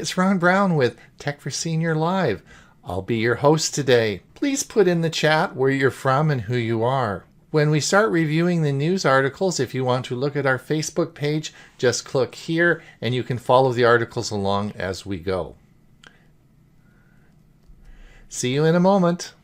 It's Ron Brown with Tech for Senior Live. I'll be your host today. Please put in the chat where you're from and who you are. When we start reviewing the news articles, if you want to look at our Facebook page, just click here and you can follow the articles along as we go. See you in a moment.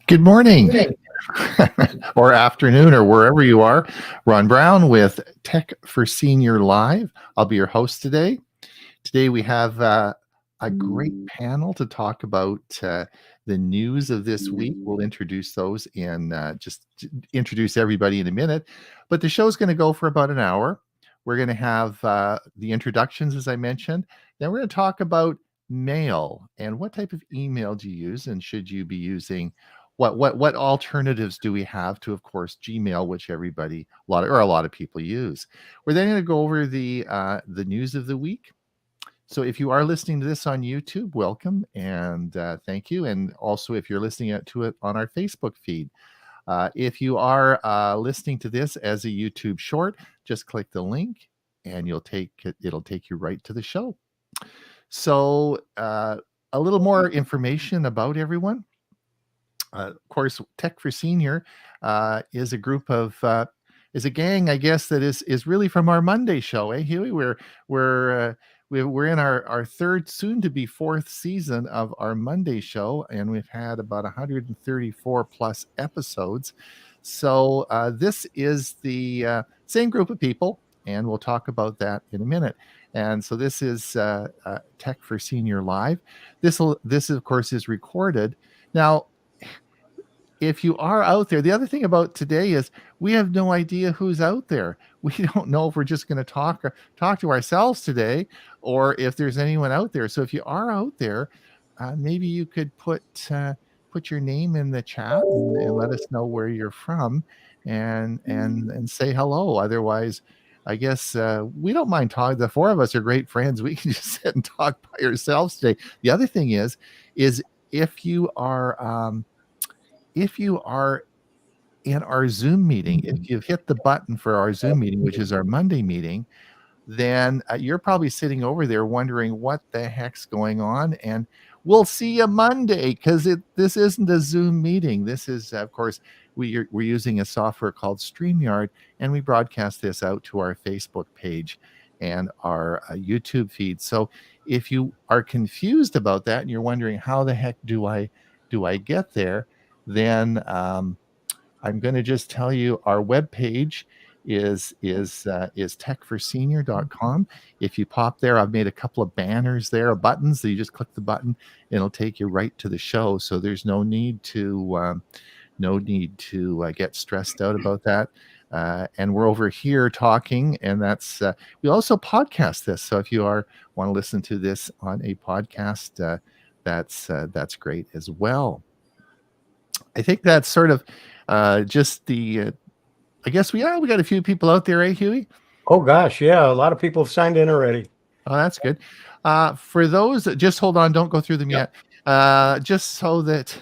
Good morning. Or afternoon, or wherever you are. Ron Brown with Tech for Senior Live. I'll be your host today. Today we have a great panel to talk about the news of this week. We'll introduce those in just introduce everybody in a minute. But the show's going to go for about an hour. We're going to have the introductions, as I mentioned. Then we're going to talk about mail and what type of email do you use, and should you be using what alternatives do we have to, of course, Gmail, which everybody a lot of people use. We're then going to go over the news of the week. So if you are listening to this on YouTube, welcome and thank you. And also if you're listening to it on our Facebook feed. If you are listening to this as a YouTube short, just click the link and it'll take you right to the show. So a little more information about everyone. Of course, Tech for Senior is a group of is a gang, I guess, that is really from our Monday show, eh, Huey? We're in our third, soon to be fourth season of our Monday show, and we've had about 134 plus episodes. So this is the same group of people, and we'll talk about that in a minute. And so this is Tech for Senior Live. This of course is recorded now. If you are out there, the other thing about today is we have no idea who's out there. We don't know if we're just going to talk to ourselves today, or if there's anyone out there. So if you are out there, maybe you could put your name in the chat and let us know where you're from, and say hello. Otherwise, I guess we don't mind talking. The four of us are great friends. We can just sit and talk by ourselves today. The other thing is if you are in our Zoom meeting, if you've hit the button for our Zoom meeting, which is our Monday meeting, then you're probably sitting over there wondering what the heck's going on. And we'll see you Monday, because this isn't a Zoom meeting. This is, of course, we're using a software called StreamYard, and we broadcast this out to our Facebook page and our YouTube feed. So if you are confused about that and you're wondering how the heck do I get there, then I'm going to just tell you our webpage is techforsenior.com. If you pop there, I've made a couple of banners there, buttons. So you just click the button and it'll take you right to the show. So there's no need to get stressed out about that. And we're over here talking, and that's we also podcast this. So if you want to listen to this on a podcast, that's great as well. I think that's sort of just the. I guess we got a few people out there, eh, Huey? Oh gosh, yeah, a lot of people have signed in already. Oh, that's good. For those, just hold on, don't go through them yet. Just so that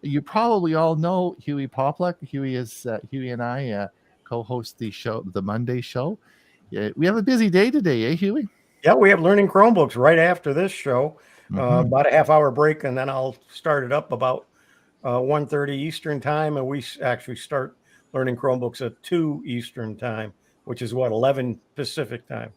you probably all know Huey Popluck. Huey and I co-host the show, the Monday show. We have a busy day today, eh, Huey? Yeah, we have Learning Chromebooks right after this show. About a half-hour break, and then I'll start it up about 1:30 Eastern time, and we actually start Learning Chromebooks at 2 Eastern time, which is 11 Pacific time.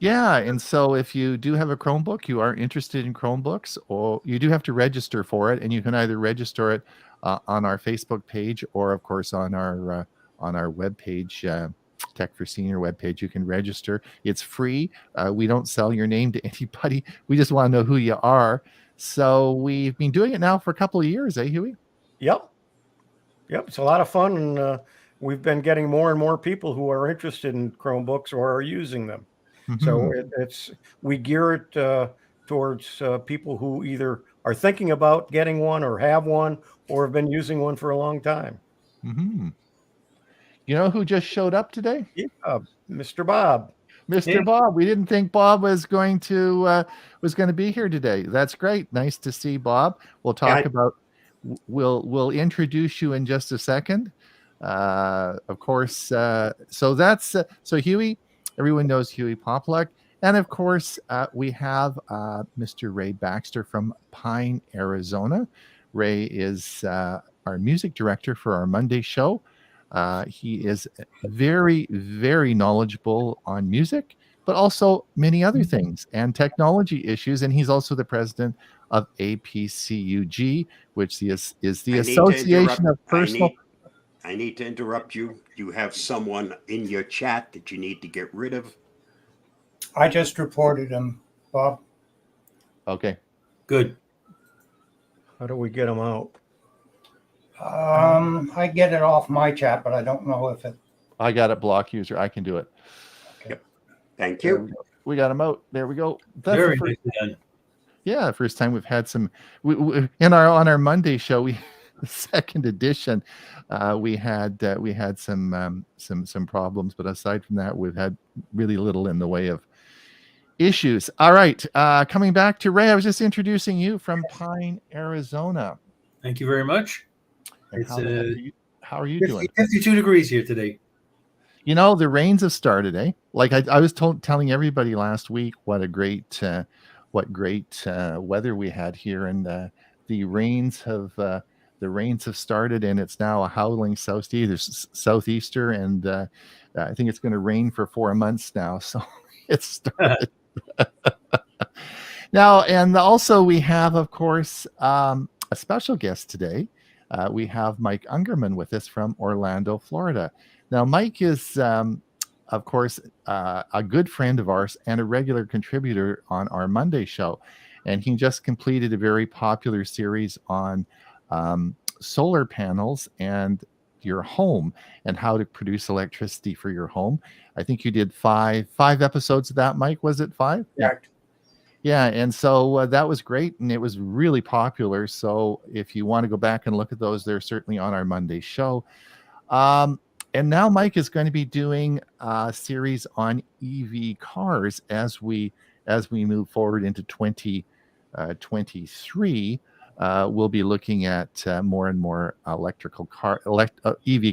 Yeah, and so if you do have a Chromebook, you are interested in Chromebooks, or you do have to register for it, and you can either register it on our Facebook page, or of course on our webpage, Tech for Senior webpage. You can register. It's free. We don't sell your name to anybody. We just want to know who you are. So we've been doing it now for a couple of years, eh, Huey? Yep. It's a lot of fun, and we've been getting more and more people who are interested in Chromebooks or are using them. So it's we gear it towards people who either are thinking about getting one or have one or have been using one for a long time. Mm-hmm. You know who just showed up today? Yeah, Mr. Bob. Mr. Bob. We didn't think Bob was going to be here today. That's great. Nice to see Bob. We'll talk about. We'll introduce you in just a second. Of course. So that's so Huey. Everyone knows Huey Popluck. And of course, we have Mr. Ray Baxter from Pine, Arizona. Ray is our music director for our Monday show. He is very, very knowledgeable on music, but also many other things and technology issues. And he's also the president of APCUG, which is the Association of Personal. I need to interrupt you. You have someone in your chat that you need to get rid of. I just reported him, Bob. Okay. Good. How do we get them out? I get it off my chat, but I don't know if it. I got it, block user. I can do it. Okay. Yep. Thank you. We got him out. There we go. That's Very nicely done. Yeah, the first time we've had some on our Monday show. The second edition, we had some problems, but aside from that, we've had really little in the way of issues. All right, coming back to Ray, I was just introducing you from Pine, Arizona. Thank you very much. How are you doing? 52 degrees here today. You know, the rains have started, eh? Like I was telling everybody last week what great weather we had here, and the rains have started, and it's now a howling southeaster, and I think it's going to rain for 4 months now. So it's started. Now, and also we have, of course, a special guest today. We have Mike Ungerman with us from Orlando, Florida. Now, Mike is, of course, a good friend of ours and a regular contributor on our Monday show. And he just completed a very popular series on solar panels and your home and how to produce electricity for your home. I think you did five episodes of that, Mike. Was it 5? Correct. Yeah, and so that was great, and it was really popular. So if you want to go back and look at those, they're certainly on our Monday show. And now Mike is going to be doing a series on EV cars as we move forward into 2023. We'll be looking at more and more EV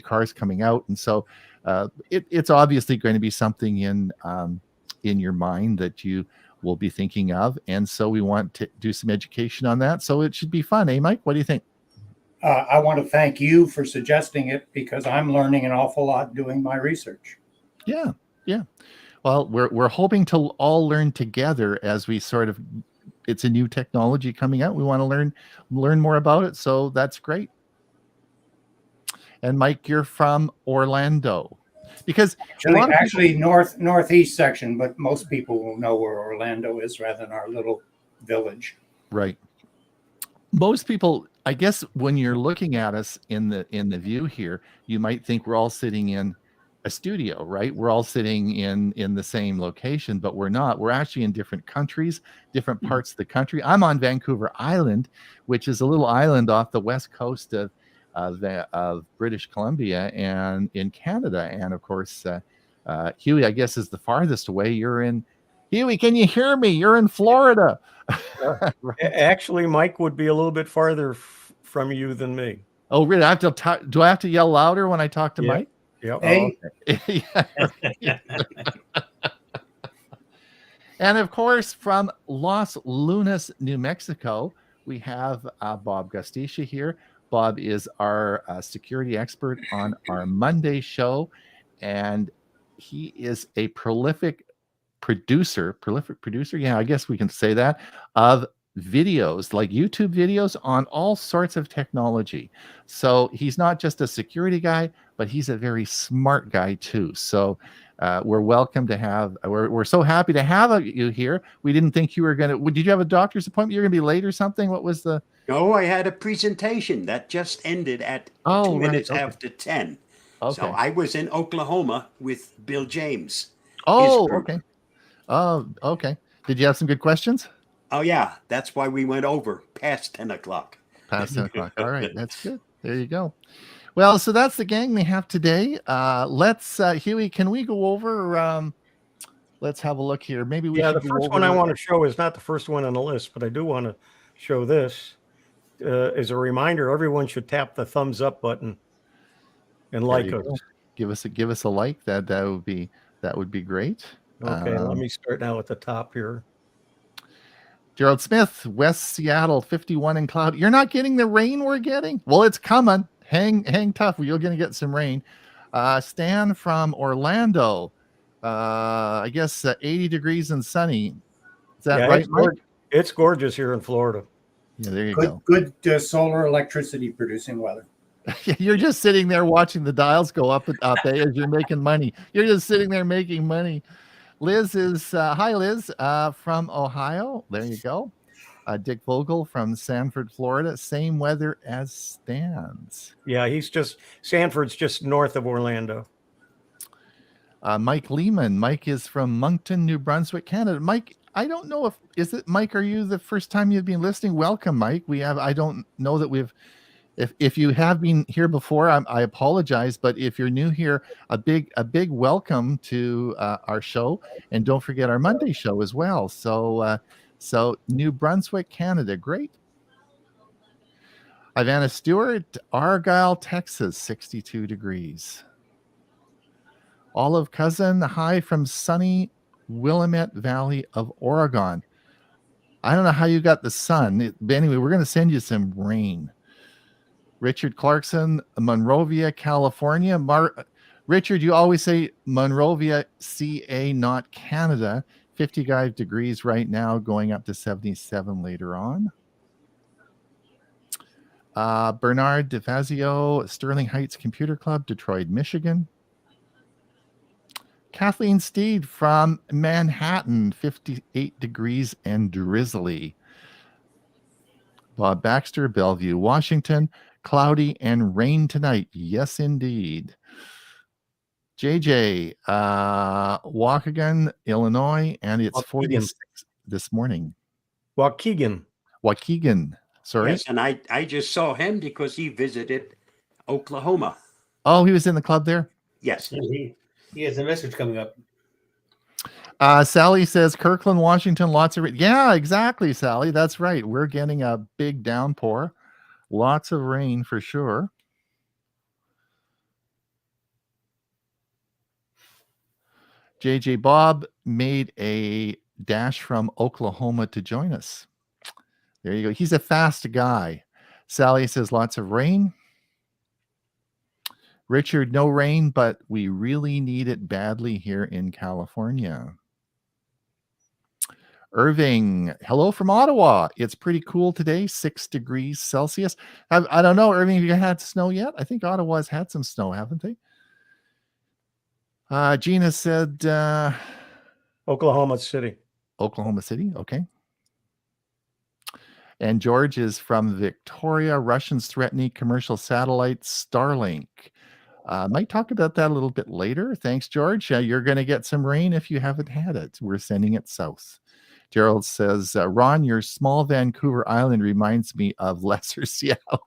cars coming out, and so it's obviously going to be something in your mind that you will be thinking of, and so we want to do some education on that. So it should be fun, eh, Mike? What do you think? I want to thank you for suggesting it because I'm learning an awful lot doing my research. Yeah. Well, we're hoping to all learn together as we sort of. It's a new technology coming out. We want to learn more about it, so that's great. And Mike, you're from Orlando, because actually northeast section, but most people will know where Orlando is rather than our little village. Right. Most people, I guess, when you're looking at us in the view here, you might think we're all sitting in a studio, right? We're all sitting in the same location, but we're not. We're actually in different countries, different parts of the country. I'm on Vancouver Island, which is a little island off the west coast of British Columbia and in Canada. And of course, Huey, I guess, is the farthest away. You're in Huey. Can you hear me? You're in Florida. Right. Actually, Mike would be a little bit farther from you than me. Oh, really? Do I have to yell louder when I talk to Mike? Yeah. Hey. Yeah. And of course, from Los Lunas, New Mexico, we have Bob Gustisha here. Bob is our security expert on our Monday show, and he is a prolific prolific producer. Yeah, I guess we can say that, of videos, like YouTube videos on all sorts of technology. So he's not just a security guy, but he's a very smart guy too. So we're welcome to have, we're so happy to have you here. We didn't think you were going to, did you have a doctor's appointment? You're going to be late or something? What was the? No, I had a presentation that just ended at 2 minutes Okay. after 10. Okay. So I was in Oklahoma with Bill James. Oh, group. okay. Oh, okay. Did you have some good questions? Oh, yeah. That's why we went over past 10 o'clock. Past 10 o'clock. All right. That's good. There you go. Well, so that's the gang we have today. Let's, Huey, can we go over, let's have a look here. Maybe we Yeah, should the go first over one I want to show is not the first one on the list, but I do want to show this as a reminder. Everyone should tap the thumbs up button and There like you us. go. Give us a like. That would be great. Okay, let me start now at the top here. Gerald Smith, West Seattle, 51 and cloud. You're not getting the rain we're getting? Well, it's coming. Hang tough. You're going to get some rain. Stan from Orlando. I guess 80 degrees and sunny. Is that right, Mike? It's gorgeous here in Florida. Yeah, there you go. Good solar electricity producing weather. You're just sitting there watching the dials go up and up as you're making money. You're just sitting there making money. Liz is, hi, Liz, from Ohio. There you go. Dick Vogel from Sanford, Florida. Same weather as Stan's. Yeah, Sanford's just north of Orlando. Mike Lehman. Mike is from Moncton, New Brunswick, Canada. Mike, I don't know Mike, are you the first time you've been listening? Welcome, Mike. I don't know that if you have been here before, I apologize, but if you're new here, a big welcome to our show, and don't forget our Monday show as well. So New Brunswick, Canada, great. Ivana Stewart, Argyle, Texas, 62 degrees. Olive Cousin, hi from sunny Willamette Valley of Oregon. I don't know how you got the sun, but anyway, we're going to send you some rain. Richard Clarkson, Monrovia, California. Richard, you always say Monrovia, CA, not Canada. 55 degrees right now, going up to 77 later on. Bernard DeFazio, Sterling Heights Computer Club, Detroit, Michigan. Kathleen Steed from Manhattan, 58 degrees and drizzly. Bob Baxter, Bellevue, Washington. Cloudy and rain tonight. Yes, indeed. JJ, Waukegan, Illinois, and it's 46 this morning. Waukegan. Sorry. Yes, and I just saw him because he visited Oklahoma. Oh, he was in the club there? Yes. He has a message coming up. Sally says, Kirkland, Washington, lots of rain. Yeah, exactly, Sally. That's right. We're getting a big downpour. Lots of rain for sure. JJ Bob made a dash from Oklahoma to join us. There you go. He's a fast guy. Sally says lots of rain. Richard, no rain, but we really need it badly here in California. Irving, hello from Ottawa. It's pretty cool today, 6 degrees Celsius. I don't know, Irving, have you had snow yet? I think Ottawa's had some snow, haven't they? Gina said Oklahoma City. Oklahoma City, okay. And George is from Victoria. Russians threatening commercial satellites, Starlink. Might talk about that a little bit later. Thanks, George. You're going to get some rain if you haven't had it. We're sending it south. Gerald says, Ron, your small Vancouver Island reminds me of lesser Seattle.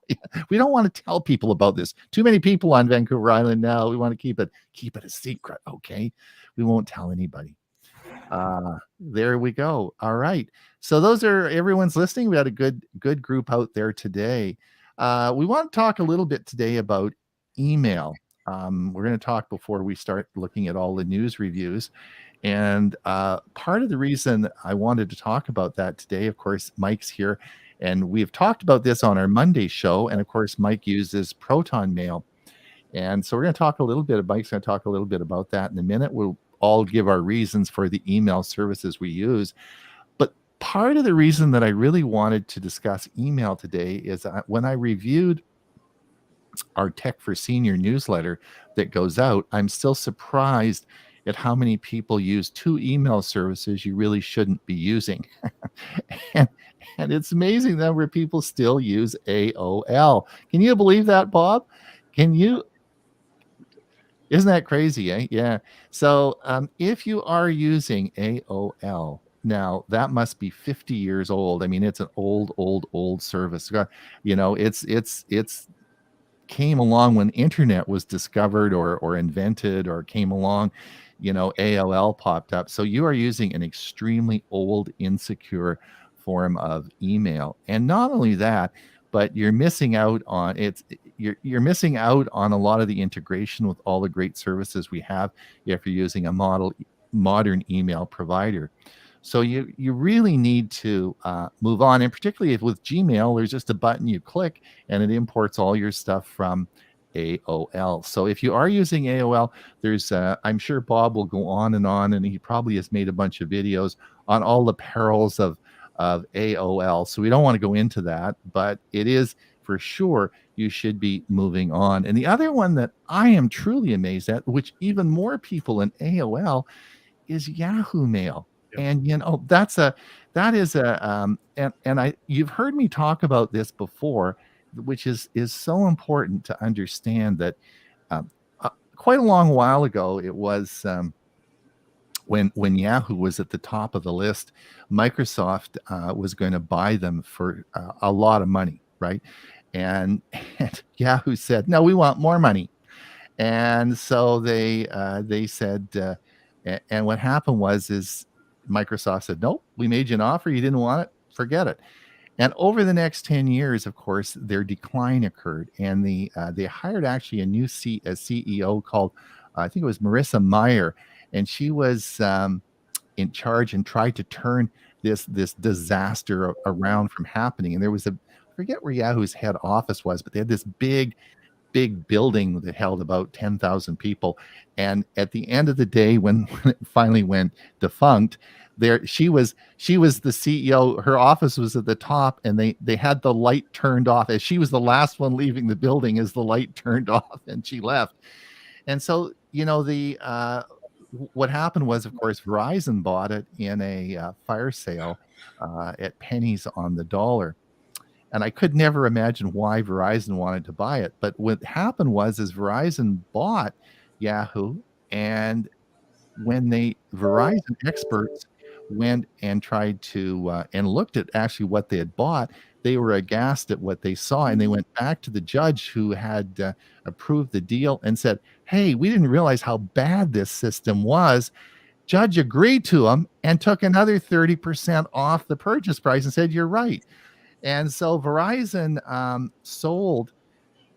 We don't want to tell people about this. Too many people on Vancouver Island now. We want to keep it a secret, okay? We won't tell anybody. There we go. All right. So those are everyone's listening. We had a good group out there today. We want to talk a little bit today about email. We're going to talk before we start looking at all the news reviews. And part of the reason I wanted to talk about that today, of course, Mike's here, and we've talked about this on our Monday show. And of course, Mike uses Proton Mail. And so we're going to talk a little bit, Mike's going to talk a little bit about that in a minute. We'll all give our reasons for the email services we use. But part of the reason that I really wanted to discuss email today is when I reviewed our Tech for Senior newsletter that goes out, I'm still surprised at how many people use two email services you really shouldn't be using. and, and it's amazing that where people still use AOL. Can you believe that, Bob? Can you? Isn't that crazy, eh? Yeah. So if you are using AOL, now that must be 50 years old. I mean, it's an old service. You know, it's came along when internet was discovered or invented or came along, you know, AOL popped up. So you are using an extremely old, insecure form of email. And not only that, but you're missing out on you're missing out on a lot of the integration with all the great services we have if you're using a modern email provider. So you really need to move on, and particularly if with Gmail, there's just a button you click and it imports all your stuff from AOL. So if you are using AOL, there's I'm sure Bob will go on, and he probably has made a bunch of videos on all the perils of AOL. So we don't want to go into that, but it is for sure you should be moving on. And the other one that I am truly amazed at, which even more people in AOL, is Yahoo Mail. And you know, you've heard me talk about this before, which is so important to understand that quite a long while ago, it was when Yahoo was at the top of the list, Microsoft was going to buy them for a lot of money, right? And Yahoo said, no, we want more money. And so they said, and what happened is Microsoft said, nope, we made you an offer. You didn't want it. Forget it. And over the next 10 years, of course, their decline occurred. And they hired actually a new CEO called, I think it was Marissa Mayer. And she was in charge and tried to turn this disaster around from happening. And there was I forget where Yahoo's head office was, but they had this big building that held about 10,000 people. And at the end of the day, when it finally went defunct, she was the CEO. Her office was at the top, and they had the light turned off as she was the last one leaving the building as the light turned off and she left. And so, you know, what happened was, of course, Verizon bought it in a fire sale at pennies on the dollar. And I could never imagine why Verizon wanted to buy it. But what happened was Verizon bought Yahoo, and when Verizon experts went and tried to and looked at actually what they had bought, they were aghast at what they saw, and they went back to the judge who had approved the deal and said, hey, we didn't realize how bad this system was. Judge agreed to them and took another 30% off the purchase price and said, you're right. And so Verizon sold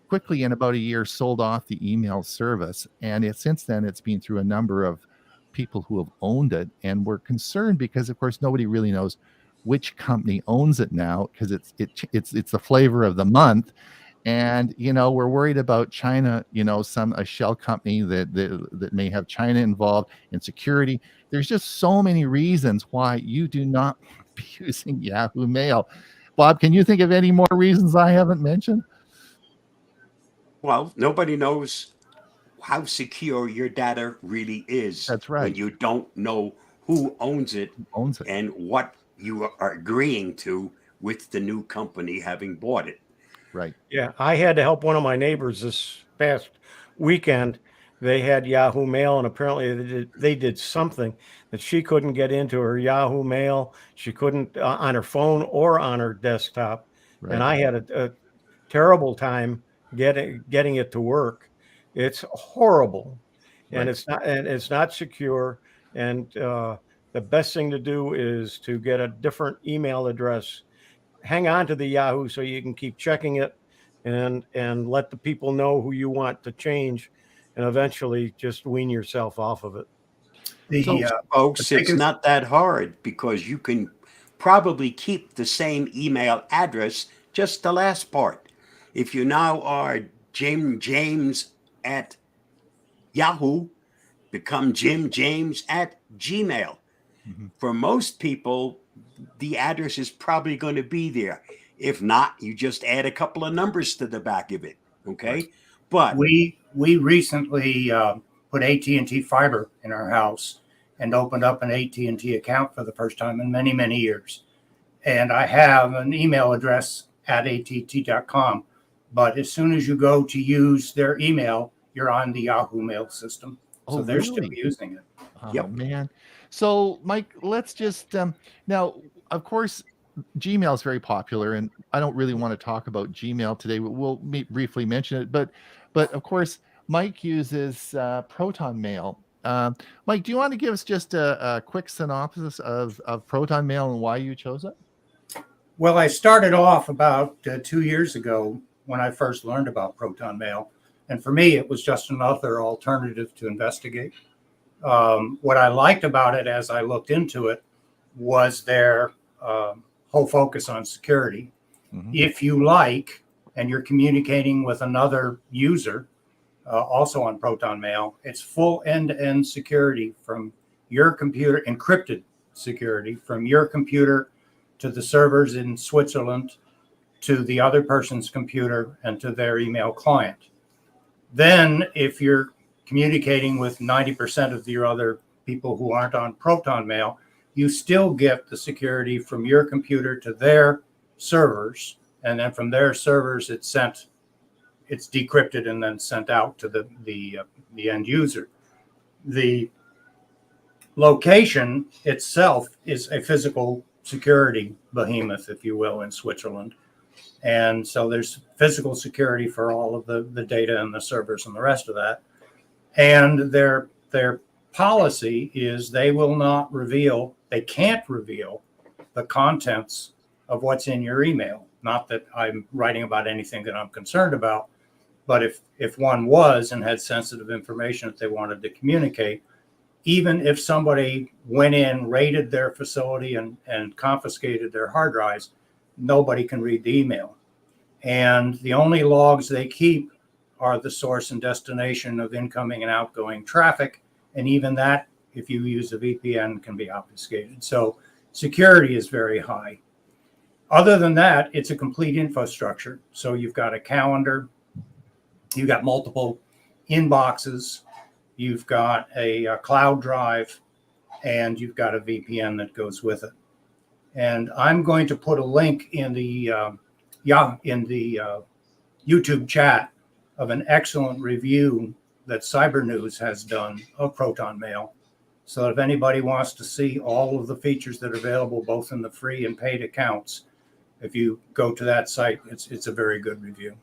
quickly, in about a year, sold off the email service. And since then, it's been through a number of people who have owned it. And we're concerned because, of course, nobody really knows which company owns it now, because it's the flavor of the month. And, you know, we're worried about China, you know, a shell company that may have China involved in security. There's just so many reasons why you do not be using Yahoo Mail. Bob, can you think of any more reasons I haven't mentioned? Well, nobody knows how secure your data really is. That's right. When you don't know who owns it and what you are agreeing to with the new company having bought it. Right. Yeah, I had to help one of my neighbors this past weekend. They had Yahoo Mail, and apparently they did something that she couldn't get into her Yahoo Mail. She couldn't on her phone or on her desktop. Right. And I had a terrible time getting it to work. It's horrible, and right. it's not secure. And the best thing to do is to get a different email address. Hang on to the Yahoo so you can keep checking it, and let the people know who you want to change, and eventually just wean yourself off of it. Folks, it's not that hard, because you can probably keep the same email address, just the last part. If you now are James at Yahoo, become Jim James at Gmail. For most people, the address is probably going to be there. If not, you just add a couple of numbers to the back of it. Okay. Right. But We recently put AT&T fiber in our house and opened up an AT&T account for the first time in many, many years. And I have an email address at att.com. But as soon as you go to use their email, you're on the Yahoo Mail system. So they're still using it. Oh, Yep. man. So, Mike, let's just now, of course, Gmail is very popular, and I don't really want to talk about Gmail today. We'll briefly mention it, but of course, Mike uses Proton Mail. Mike, do you want to give us just a quick synopsis of Proton Mail and why you chose it? Well, I started off about 2 years ago when I first learned about Proton Mail. And for me, it was just another alternative to investigate. What I liked about it as I looked into it was their whole focus on security. Mm-hmm. If you like, and you're communicating with another user, also on Proton Mail, it's full end-to-end security from your computer, encrypted security from your computer to the servers in Switzerland, to the other person's computer, and to their email client. Then, if you're communicating with 90% of your other people who aren't on Proton Mail, you still get the security from your computer to their servers, and then from their servers, it's decrypted and then sent out to the end user. The location itself is a physical security behemoth, if you will, in Switzerland. And so there's physical security for all of the data and the servers and the rest of that. And their policy is they can't reveal the contents of what's in your email. Not that I'm writing about anything that I'm concerned about, but if one was and had sensitive information that they wanted to communicate, even if somebody went in, raided their facility and confiscated their hard drives, nobody can read the email. And the only logs they keep are the source and destination of incoming and outgoing traffic. And even that, if you use a VPN, can be obfuscated. So security is very high. Other than that, it's a complete infrastructure. So you've got a calendar, you've got multiple inboxes, you've got a cloud drive, and you've got a VPN that goes with it. And I'm going to put a link in the YouTube chat of an excellent review that Cybernews has done of Proton Mail. So if anybody wants to see all of the features that are available, both in the free and paid accounts, if you go to that site, it's a very good review.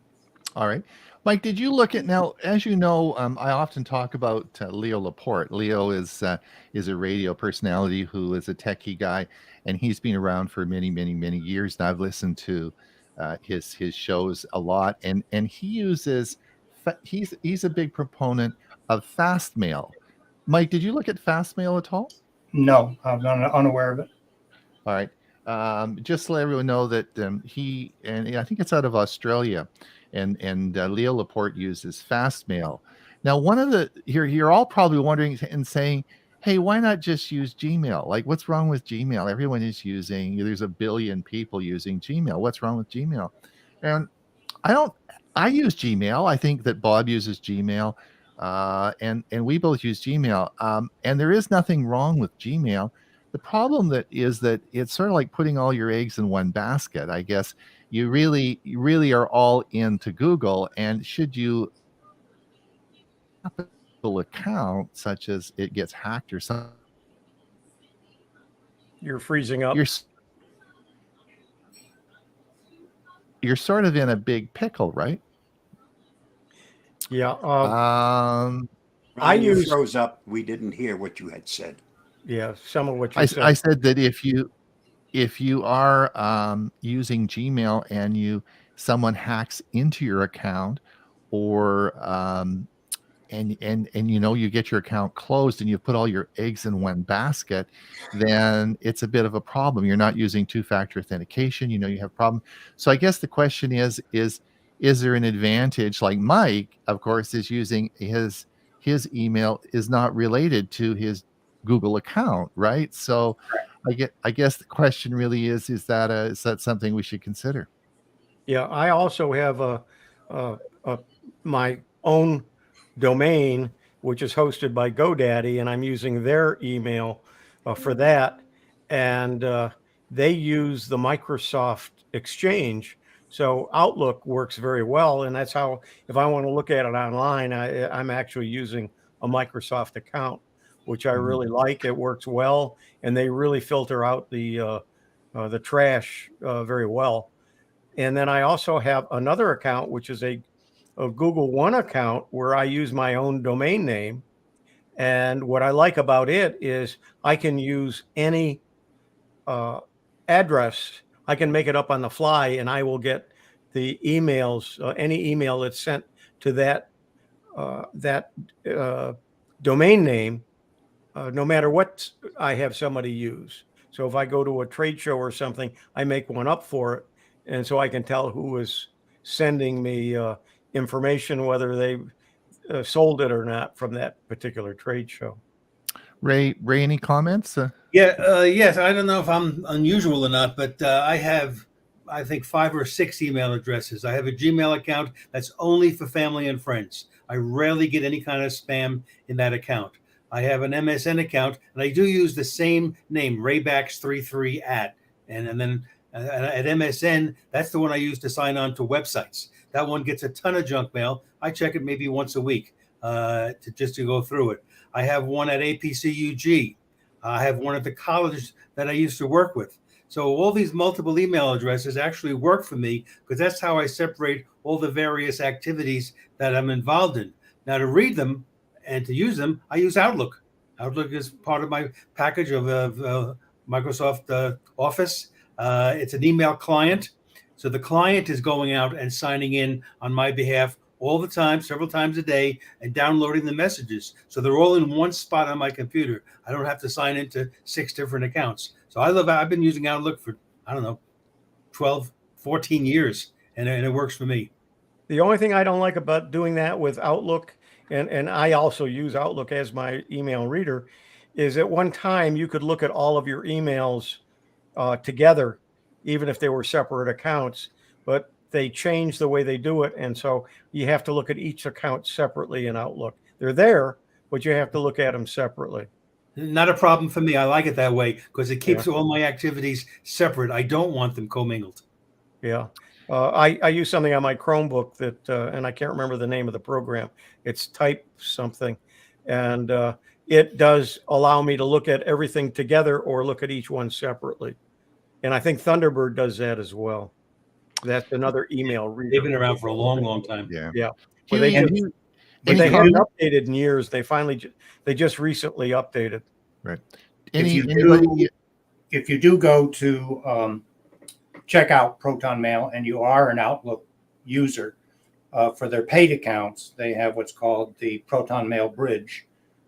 All right. Mike, did you look at, now, as you know, I often talk about Leo Laporte. Leo is a radio personality who is a techie guy, and he's been around for many, many, many years. And I've listened to his shows a lot, and he uses, he's a big proponent of Fastmail. Mike, did you look at Fastmail at all? No, I'm unaware of it. All right. Just to let everyone know that he, and I think it's out of Australia, and Leo Laporte uses Fastmail. Now, one of the, you're all probably wondering and saying, hey, why not just use Gmail? Like, what's wrong with Gmail? Everyone is using, there's a billion people using Gmail. What's wrong with Gmail? And I use Gmail. I think that Bob uses Gmail, and we both use Gmail. And there is nothing wrong with Gmail. The problem that it's sort of like putting all your eggs in one basket. I guess you really are all into Google, and should you account such as it gets hacked or something, You're freezing up. You're sort of in a big pickle, right? Yeah. You froze up. We didn't hear what you had said. Yeah, some of what you said. I said that if you are using Gmail and someone hacks into your account, or and you get your account closed and you put all your eggs in one basket, then it's a bit of a problem. You're not using two-factor authentication. You have a problem. So I guess the question is there an advantage? Like Mike, of course, is using his email is not related to his Google account, right? So I guess the question really is that something we should consider? Yeah, I also have my own domain, which is hosted by GoDaddy, and I'm using their email for that. And they use the Microsoft Exchange. So Outlook works very well. And that's how, if I want to look at it online, I'm actually using a Microsoft account, which I really like. It works well, and they really filter out the trash very well. And then I also have another account, which is a Google One account where I use my own domain name. And what I like about it is I can use any address. I can make it up on the fly, and I will get the emails, any email that's sent to that domain name, no matter what I have somebody use. So if I go to a trade show or something, I make one up for it, and so I can tell who is sending me information, whether they sold it or not from that particular trade show. Ray, any comments? Yes. I don't know if I'm unusual or not, but I have, I think, 5 or 6 email addresses. I have a Gmail account that's only for family and friends. I rarely get any kind of spam in that account. I have an MSN account, and I do use the same name, Raybax33 at, and then at MSN, that's the one I use to sign on to websites. That one gets a ton of junk mail. I check it maybe once a week to go through it. I have one at APCUG. I have one at the college that I used to work with. So all these multiple email addresses actually work for me because that's how I separate all the various activities that I'm involved in. Now, to read them and to use them, I use Outlook. Outlook is part of my package of Microsoft Office. It's an email client. So the client is going out and signing in on my behalf all the time, several times a day, and downloading the messages. So they're all in one spot on my computer. I don't have to sign into 6 different accounts. So I've been using Outlook for, 12, 14 years, and it works for me. The only thing I don't like about doing that with Outlook, and I also use Outlook as my email reader, is at one time you could look at all of your emails together, even if they were separate accounts, but they changed the way they do it. And so you have to look at each account separately in Outlook. They're there, but you have to look at them separately. Not a problem for me. I like it that way because it keeps all my activities separate. I don't want them commingled. Yeah. I use something on my Chromebook that, and I can't remember the name of the program. It's Type something. And it does allow me to look at everything together or look at each one separately. And I think Thunderbird does that as well. That's another email reader. They've been around for a long, long time. Yeah. Well, Huey, they haven't updated in years. They just recently updated. Right. If you do go to check out Proton Mail and you are an Outlook user, for their paid accounts, they have what's called the Proton Mail Bridge.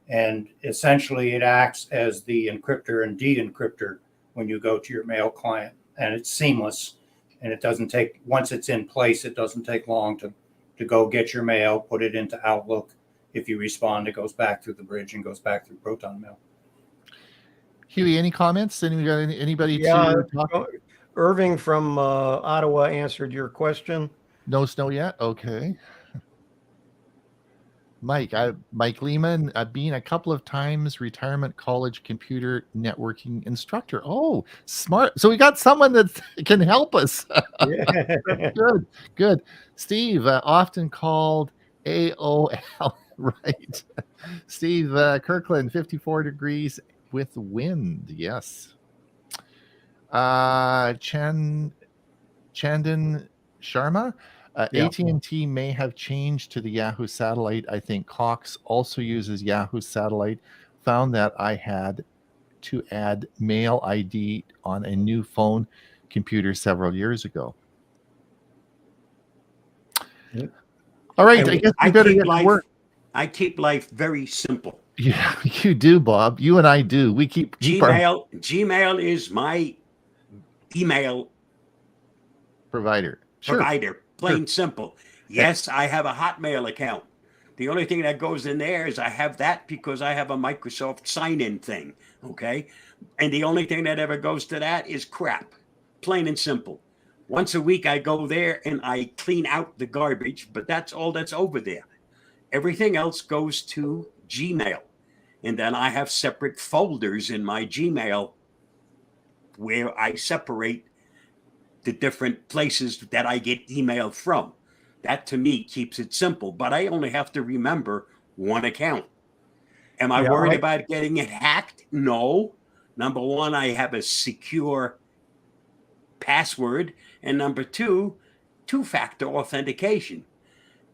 And essentially it acts as the encryptor and de-encryptor when you go to your mail client. And it's seamless. And it doesn't take, once it's in place, it doesn't take long to go get your mail, put it into Outlook. If you respond, it goes back through the bridge and goes back through Proton Mail. Huey, any comments? Anybody? Yeah, Irving from Ottawa answered your question. No snow yet? Okay. Mike Lehman, been a couple of times retirement college computer networking instructor. Oh, smart. So we got someone that can help us. Yeah. Good. Steve, often called AOL, right? Steve Kirkland, 54 degrees with wind. Yes. Chandan Sharma. AT&T may have changed to the Yahoo satellite. I think Cox also uses Yahoo satellite. Found that I had to add Mail ID on a new phone computer several years ago. All right, I guess we better get to work. I keep life very simple. Yeah, you do, Bob. You and I do. We keep Gmail is my email provider. Plain simple. Yes, I have a Hotmail account, The only thing that goes in there is I have that because I have a Microsoft sign-in thing, okay? And the only thing that ever goes to that is crap, plain and simple. Once a week I go there and I clean out the garbage, but that's all that's over there. Everything else goes to Gmail. And then I have separate folders in my Gmail where I separate the different places that I get email from. That to me keeps it simple, but I only have to remember one account. Am I worried about getting it hacked? No. Number one, I have a secure password. And number two, two-factor authentication.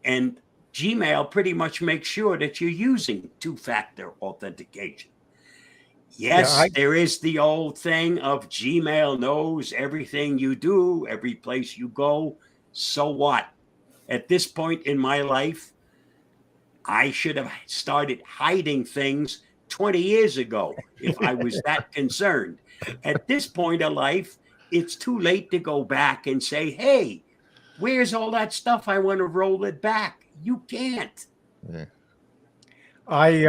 And Gmail pretty much makes sure that you're using two-factor authentication. Yes, there is the old thing of Gmail knows everything you do, every place you go. So what? At this point in my life, I should have started hiding things 20 years ago if I was that concerned. At this point of life, it's too late to go back and say, hey, where's all that stuff? I want to roll it back. You can't. Yeah. I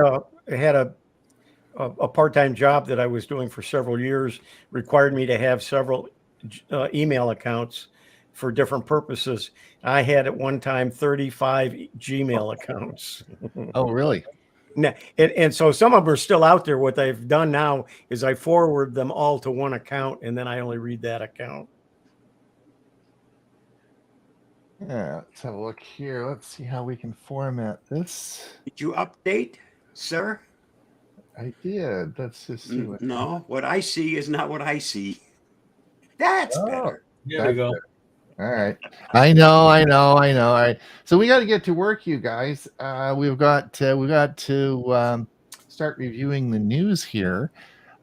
had a part-time job that I was doing for several years, required me to have several email accounts for different purposes. I had at one time 35 Gmail accounts. Oh, really? And so some of them are still out there. What I've done now is I forward them all to one account, and then I only read that account. Yeah, let's have a look here. Let's see how we can format this. Did you update, sir? I did. Let's just see what. No, what I see is not what I see. That's better. There we go. All right. I know. All right. So we got to get to work, you guys. We've got to start reviewing the news here.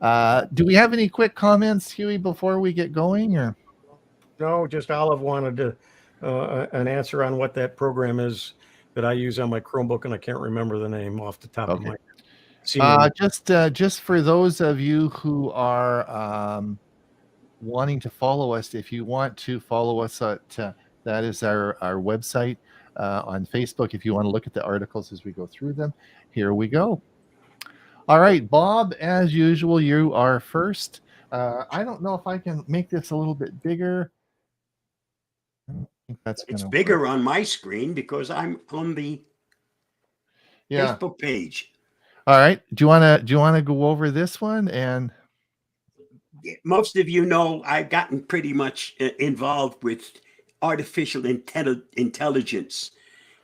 Do we have any quick comments, Huey, before we get going? Or No, just Olive wanted to an answer on what that program is that I use on my Chromebook, and I can't remember the name off the top of my head. Just for those of you who are wanting to follow us, if you want to follow us at that is our website on Facebook. If you want to look at the articles as we go through them, here we go. All right, Bob, as usual, you are first. I don't know if I can make this a little bit bigger. I don't think it's bigger on my screen because I'm on the Facebook page. All right. Do you want to go over this one? And most of you know I've gotten pretty much involved with artificial intelligence,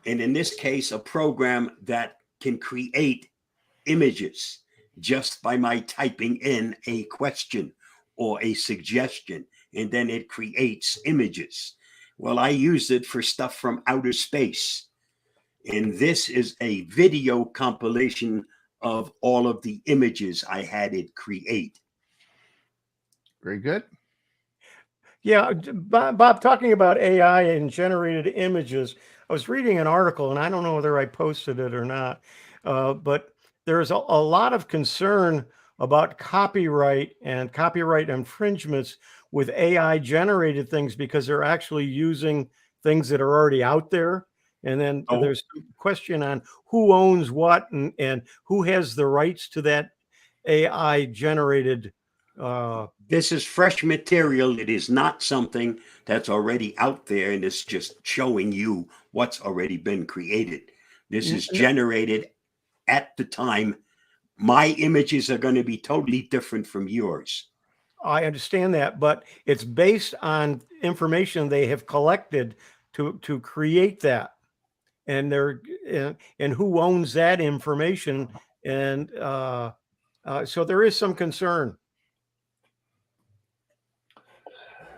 and in this case, a program that can create images just by my typing in a question or a suggestion, and then it creates images. Well, I use it for stuff from outer space, and this is a video compilation of all of the images I had it create. Very good. Yeah, Bob, talking about AI and generated images, I was reading an article, and I don't know whether I posted it or not, but there's a lot of concern about copyright and copyright infringements with AI generated things because they're actually using things that are already out there. And then there's a question on who owns what and who has the rights to that AI generated. This is fresh material. It is not something that's already out there, and it's just showing you what's already been created. This is generated at the time. My images are going to be totally different from yours. I understand that, but it's based on information they have collected to create that. And and who owns that information, and so there is some concern.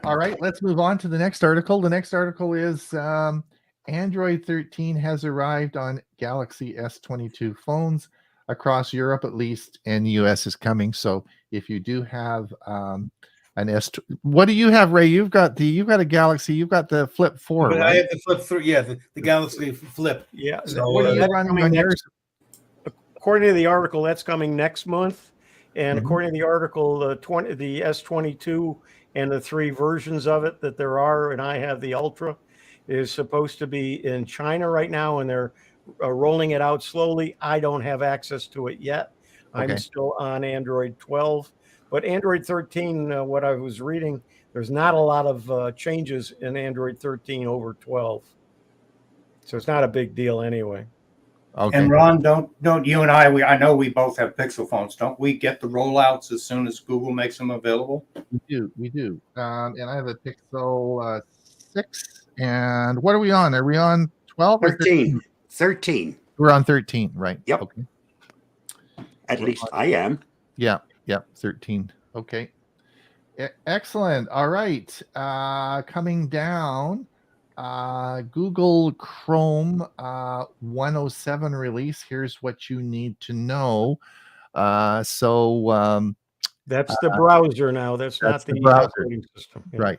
All right, let's move on to the next article. The next article is Android 13 has arrived on Galaxy S22 phones across Europe, at least, and the US is coming. So if you do have an what do you have, Ray? You've got a Galaxy. You've got the Flip 4. But right? I have the Flip 3. Yeah, the Galaxy Flip. Yeah. So, what are you running on yours? According to the article, that's coming next month, and according to the article, the S22 and the 3 versions of it that there are, and I have the Ultra, is supposed to be in China right now, and they're rolling it out slowly. I don't have access to it yet. I'm Okay. still on Android 12, but Android 13, what I was reading, there's not a lot of changes in Android 13 over 12. So it's not a big deal anyway. Okay. And Ron, don't you and I know we both have Pixel phones. Don't we get the rollouts as soon as Google makes them available? We do. And I have a Pixel 6. And what are we on? Are we on 12 or 13. 13. We're on 13, right? Yep. Okay. At least I am. Yeah. 13. Okay. Excellent. All right. Coming down, Google Chrome 107 release. Here's what you need to know. That's the browser now. That's not the browser. operating system. Yeah. Right.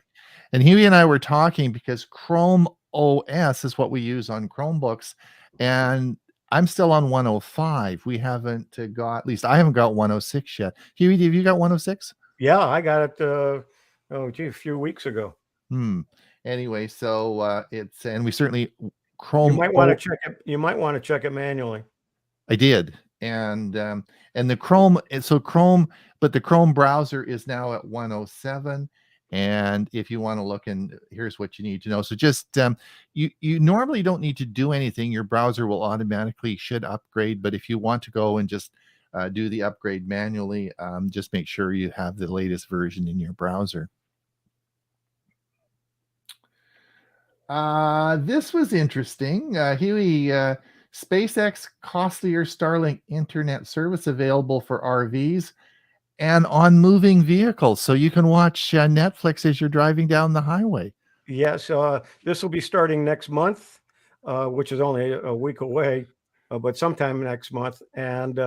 And Huey and I were talking because Chrome OS is what we use on Chromebooks. And I'm still on 105. We haven't got, at least I haven't got 106 yet. Huey, have you got 106? Yeah, I got it a few weeks ago. Anyway, so it's, and we certainly Chrome. You might want to check it. You might want to check it manually. I did. And the Chrome, so Chrome, but the Chrome browser is now at 107. And if you want to look, and here's what you need to know. So just you normally don't need to do anything. Your browser will automatically should upgrade. But if you want to go and just do the upgrade manually, just make sure you have the latest version in your browser. This was interesting. Huey, SpaceX costlier Starlink internet service available for RVs and on moving vehicles. So you can watch Netflix as you're driving down the highway. Yes, this will be starting next month, which is only a week away, but sometime next month. And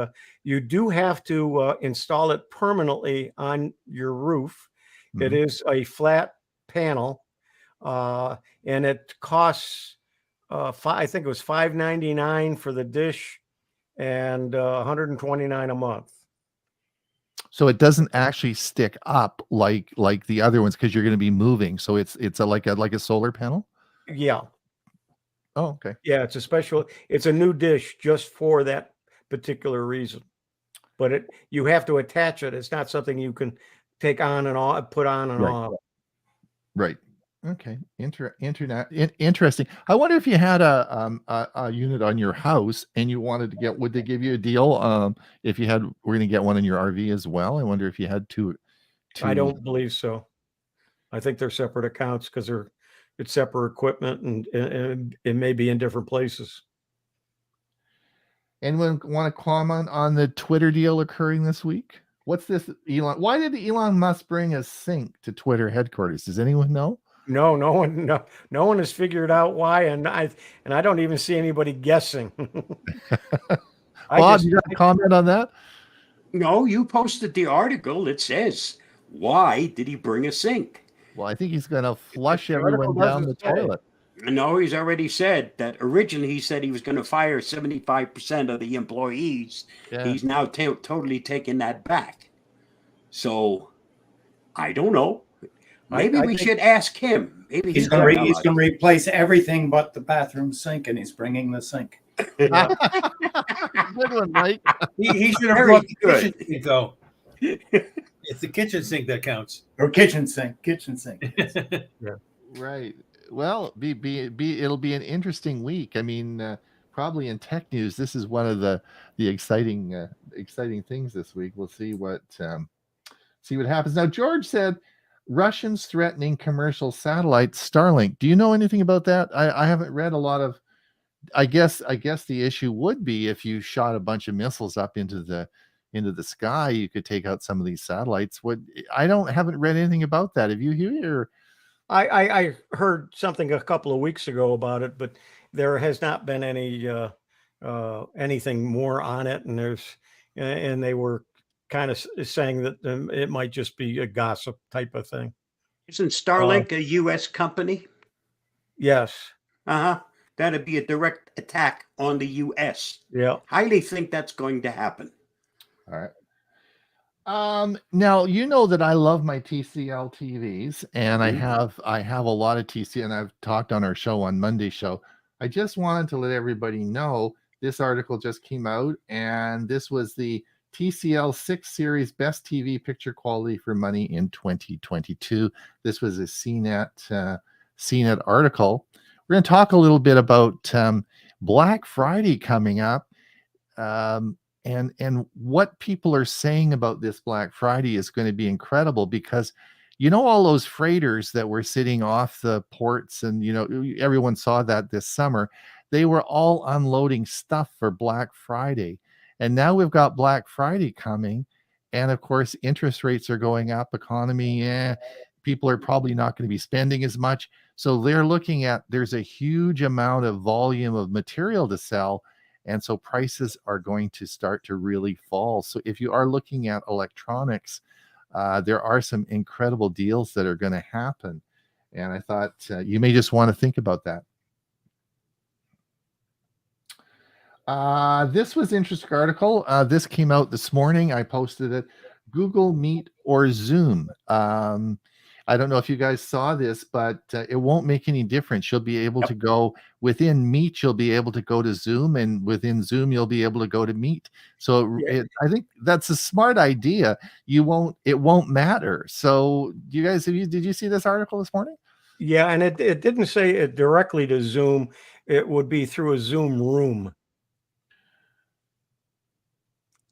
you do have to install it permanently on your roof. Mm-hmm. It is a flat panel, and it costs, I think it was $5.99 for the dish and $129 a month. So it doesn't actually stick up like the other ones because you're going to be moving. So it's like a solar panel. Yeah. Oh, okay. Yeah, it's a new dish just for that particular reason. But you have to attach it. It's not something you can take on and off, put on and off. Right. Okay. Interesting. I wonder if you had a unit on your house and you wanted to get, would they give you a deal? If you had, we're going to get one in your RV as well. I wonder if you had two. I don't believe so. I think they're separate accounts because it's separate equipment and it may be in different places. Anyone want to comment on the Twitter deal occurring this week? What's this, Elon? Why did Elon Musk bring a sink to Twitter headquarters? Does anyone know? No one has figured out why, and I don't even see anybody guessing. Bob, you got a comment on that? No, you posted the article. It says, why did he bring a sink? Well, I think he's going to flush everyone down the toilet. No, he's already said that. Originally, he said he was going to fire 75% of the employees. Yeah. He's now totally taken that back. So, I don't know. Maybe we should ask him. Maybe he's going to replace everything but the bathroom sink, and he's bringing the sink. Good one, Mike. He should have brought the kitchen sink, though. It's the kitchen sink that counts. Or kitchen sink. Yeah. Right. Well, it'll be an interesting week. I mean, probably in tech news, this is one of the exciting things this week. We'll see what happens. Now, George said Russians threatening commercial satellite Starlink. Do you know anything about that? I haven't read a lot of. I guess the issue would be if you shot a bunch of missiles up into the sky, you could take out some of these satellites. Haven't read anything about that. Have you, Huey? Or I heard something a couple of weeks ago about it, but there has not been any anything more on it, and they were kind of saying that it might just be a gossip type of thing. Isn't Starlink a U.S. company? Yes. That'd be a direct attack on the U.S. Yeah. Highly think that's going to happen. All right. Now you know that I love my TCL TVs, and I have a lot of TCL, and I've talked on our show on Monday show. I just wanted to let everybody know this article just came out, and this was the TCL 6 Series Best TV Picture Quality for Money in 2022. This was a CNET article. We're going to talk a little bit about Black Friday coming up, and what people are saying about this Black Friday is going to be incredible, because all those freighters that were sitting off the ports, and everyone saw that this summer, they were all unloading stuff for Black Friday. And now we've got Black Friday coming, and of course interest rates are going up, economy, people are probably not going to be spending as much. So they're looking at, there's a huge amount of volume of material to sell, and so prices are going to start to really fall. So if you are looking at electronics, there are some incredible deals that are going to happen. And I thought you may just want to think about that. This was an interesting article. This came out this morning. I posted it. Google Meet or Zoom. I don't know if you guys saw this, but it won't make any difference. You'll be able to go within Meet. You'll be able to go to Zoom, and within Zoom, you'll be able to go to Meet. So I think that's a smart idea. It won't matter. So you guys, did you see this article this morning? Yeah, and it didn't say it directly to Zoom. It would be through a Zoom room,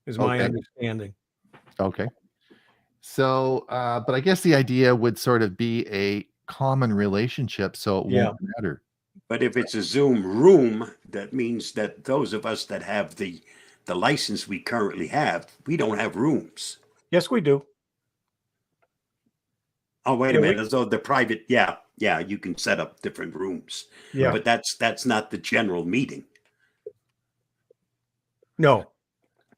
is my understanding. Okay. So, but I guess the idea would sort of be a common relationship, so it won't matter. But if it's a Zoom room, that means that those of us that have the license we currently have, we don't have rooms. Yes, we do. Oh, wait a minute. So the private, you can set up different rooms. Yeah. But that's not the general meeting. No.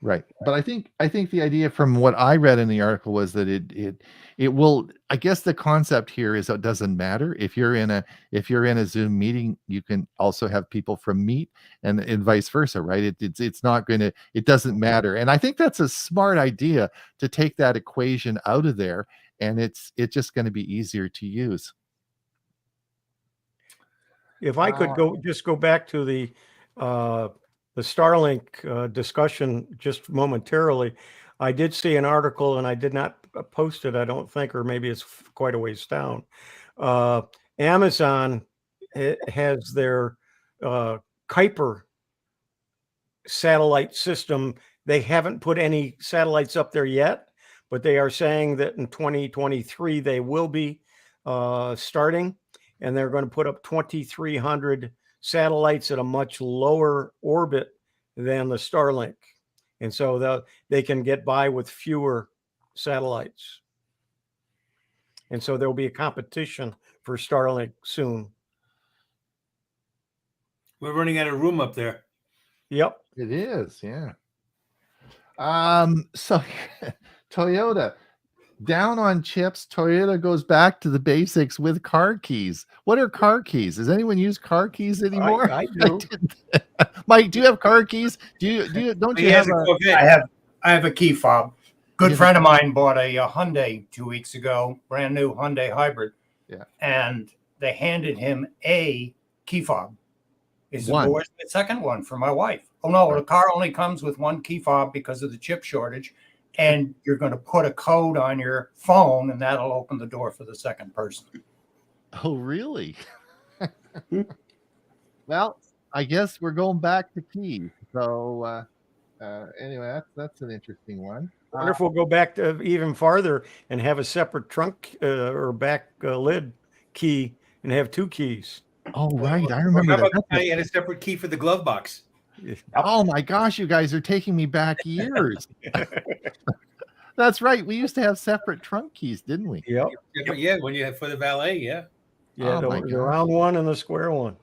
Right. But I think the idea from what I read in the article was that it will, I guess the concept here is it doesn't matter. If you're in a Zoom meeting, you can also have people from Meet, and vice versa, right? It's not going to, it doesn't matter. And I think that's a smart idea, to take that equation out of there, and it's just going to be easier to use. If I could go back to the Starlink discussion just momentarily, I did see an article, and I did not post it, I don't think, or maybe it's quite a ways down. Amazon has their Kuiper satellite system. They haven't put any satellites up there yet, but they are saying that in 2023 they will be starting, and they're going to put up 2,300 satellites at a much lower orbit than the Starlink. And so they can get by with fewer satellites. And so there'll be a competition for Starlink soon. We're running out of room up there. Yep. It is, yeah. So Toyota, down on chips. Toyota goes back to the basics with car keys. What are car keys? Does anyone use car keys anymore? I do. Mike, do you have car keys? Don't you have I have a key fob. Good friend of mine bought a Hyundai 2 weeks ago, brand new Hyundai hybrid. Yeah. And they handed him a key fob. Is the second one for my wife. Oh no, the car only comes with one key fob because of the chip shortage. And you're going to put a code on your phone, and that'll open the door for the second person. Oh, really? Well, I guess we're going back to keys. So anyway, that's an interesting one. I wonder if we'll go back to even farther and have a separate trunk or back lid key and have two keys. Oh, right. I remember that. I had a separate key for the glove box. Oh my gosh, you guys are taking me back years. That's right. We used to have separate trunk keys, didn't we? Yep. Yeah, when you have for the valet, yeah. Yeah, the round one and the square one.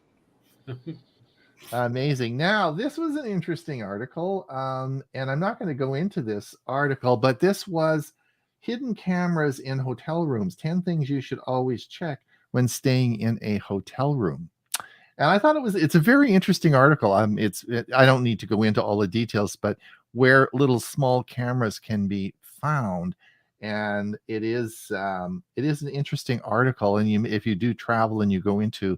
Amazing. Now, this was an interesting article, and I'm not going to go into this article, but this was hidden cameras in hotel rooms, 10 things you should always check when staying in a hotel room. And I thought it's a very interesting article. I don't need to go into all the details, but where little small cameras can be found. And it is an interesting article. And if you do travel and you go into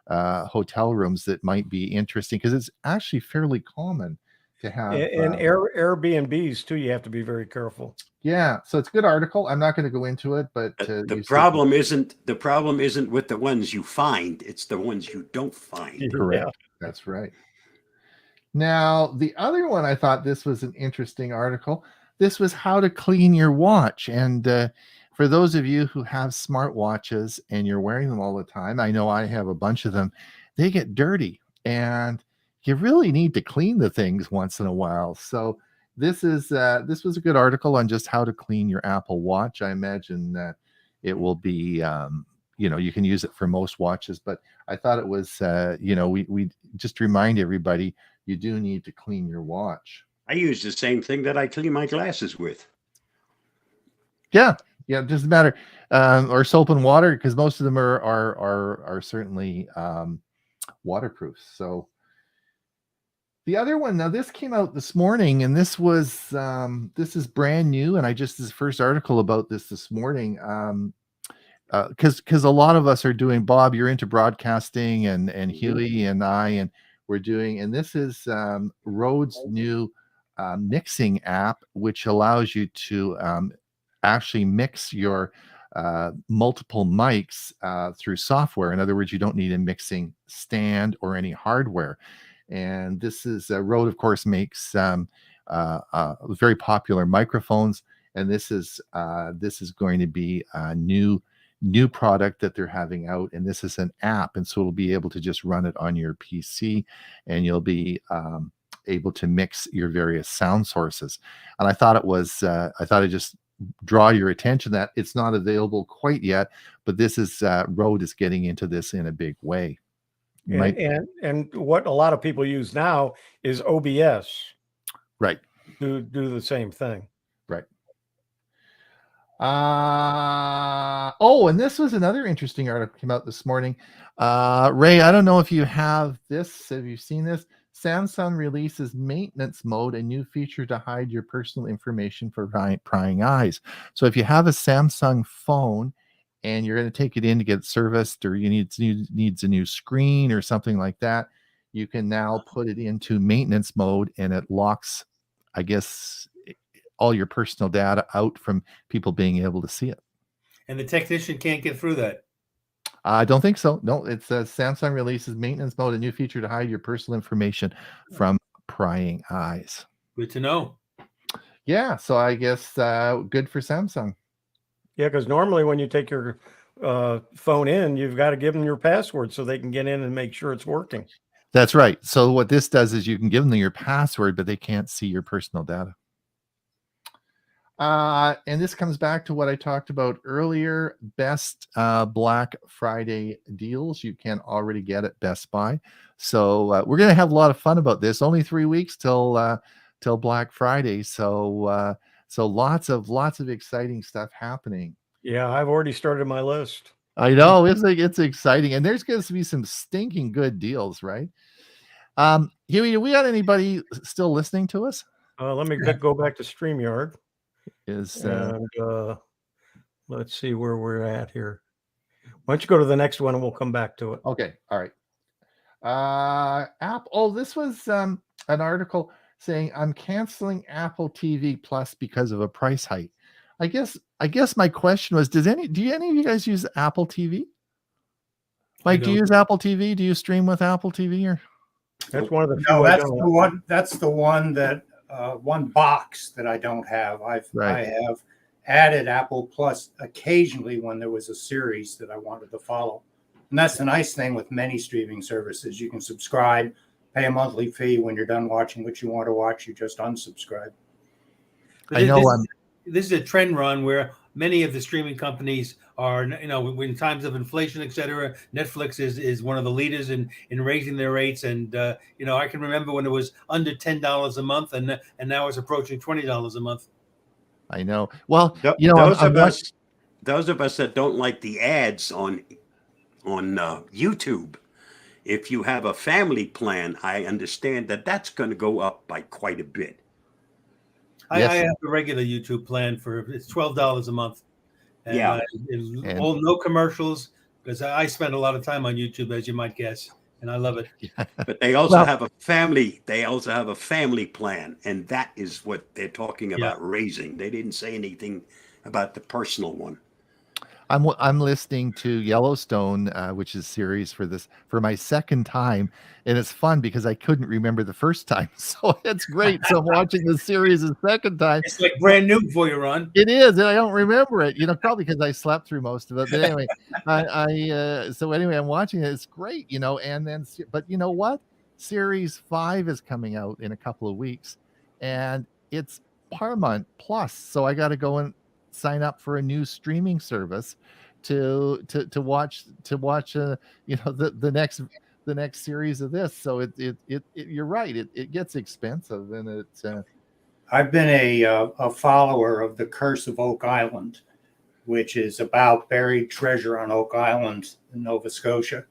hotel rooms that might be interesting, because it's actually fairly common to have. And Airbnbs too, you have to be very careful. Yeah, so it's a good article. I'm not going to go into it, but The problem isn't with the ones you find; it's the ones you don't find. Correct. Yeah. That's right. Now, the other one, I thought this was an interesting article. This was how to clean your watch. And for those of you who have smartwatches and you're wearing them all the time, I know I have a bunch of them, they get dirty and you really need to clean the things once in a while. So this was a good article on just how to clean your Apple Watch. I imagine that it will be, you can use it for most watches, but I thought it was, we just remind everybody, you do need to clean your watch. I use the same thing that I clean my glasses with. Yeah, it doesn't matter. Or soap and water, because most of them are certainly waterproof. So the other one, now this came out this morning, and this is brand new, and this is the first article about this morning. Because a lot of us are doing, Bob, you're into broadcasting, and Huey and I, and we're doing, and this is Rode's new mixing app, which allows you to actually mix your multiple mics through software. In other words, you don't need a mixing stand or any hardware. And this is Rode, of course, makes very popular microphones, and this is going to be a new product that they're having out, and this is an app, and so it'll be able to just run it on your PC, and you'll be able to mix your various sound sources. And I thought I'd just draw your attention that it's not available quite yet, but this is Rode is getting into this in a big way. And what a lot of people use now is OBS, right, to do the same thing. Right. And this was another interesting article came out this morning. Ray, I don't know if you have this. Have you seen this? Samsung releases maintenance mode, a new feature to hide your personal information for prying eyes. So if you have a Samsung phone and you're going to take it in to get serviced, or you needs a new screen or something like that, you can now put it into maintenance mode, and it locks, I guess, all your personal data out from people being able to see it. And the technician can't get through that. I don't think so. No, it says Samsung releases maintenance mode, a new feature to hide your personal information from prying eyes. Good to know. Yeah, so I guess good for Samsung. Yeah, because normally when you take your phone in, you've got to give them your password so they can get in and make sure it's working. That's right. So what this does is you can give them your password, but they can't see your personal data. And this comes back to what I talked about earlier. Best Black Friday deals you can already get at Best Buy. So we're going to have a lot of fun about this. Only 3 weeks till Black Friday. So lots of exciting stuff happening. Yeah, I've already started my list. I know it's exciting, and there's going to be some stinking good deals, right? Huey, do we got anybody still listening to us? Let me go back to StreamYard. And let's see where we're at here. Why don't you go to the next one and we'll come back to it. Okay, all right. This was an article saying I'm canceling Apple TV Plus because of a price hike. I guess my question was, do any of you guys use Apple TV? Like, do you use Apple TV? Do you stream with Apple TV? Or that's one of the few. No, that's the one that one box that I don't have. I have added Apple Plus occasionally when there was a series that I wanted to follow. And that's the nice thing with many streaming services. You can subscribe, pay a monthly fee. When you're done watching what you want to watch, you just unsubscribe. This is a trend, Ron, where many of the streaming companies are, in times of inflation, et cetera, Netflix is one of the leaders in raising their rates. And, I can remember when it was under $10 a month, and now it's approaching $20 a month. I know. Well, those of us that don't like the ads on YouTube, if you have a family plan, I understand that that's going to go up by quite a bit. I have the regular YouTube plan it's $12 a month. And, no commercials, because I spend a lot of time on YouTube, as you might guess, and I love it. But they also Well- have a family. They also have a family plan, and that is what they're talking about raising. They didn't say anything about the personal one. I'm listening to Yellowstone, which is series for my second time, and it's fun because I couldn't remember the first time, so it's great. So I'm watching the series the second time. It's like brand new before you run. It is, and I don't remember it. Probably because I slept through most of it. But anyway, so anyway, I'm watching it. It's great, And then, but you know what? Series 5 is coming out in a couple of weeks, and it's Paramount Plus. So I got to go and sign up for a new streaming service to watch the next series of this. So it you're right. It gets expensive, and it's. I've been a follower of The Curse of Oak Island, which is about buried treasure on Oak Island in Nova Scotia.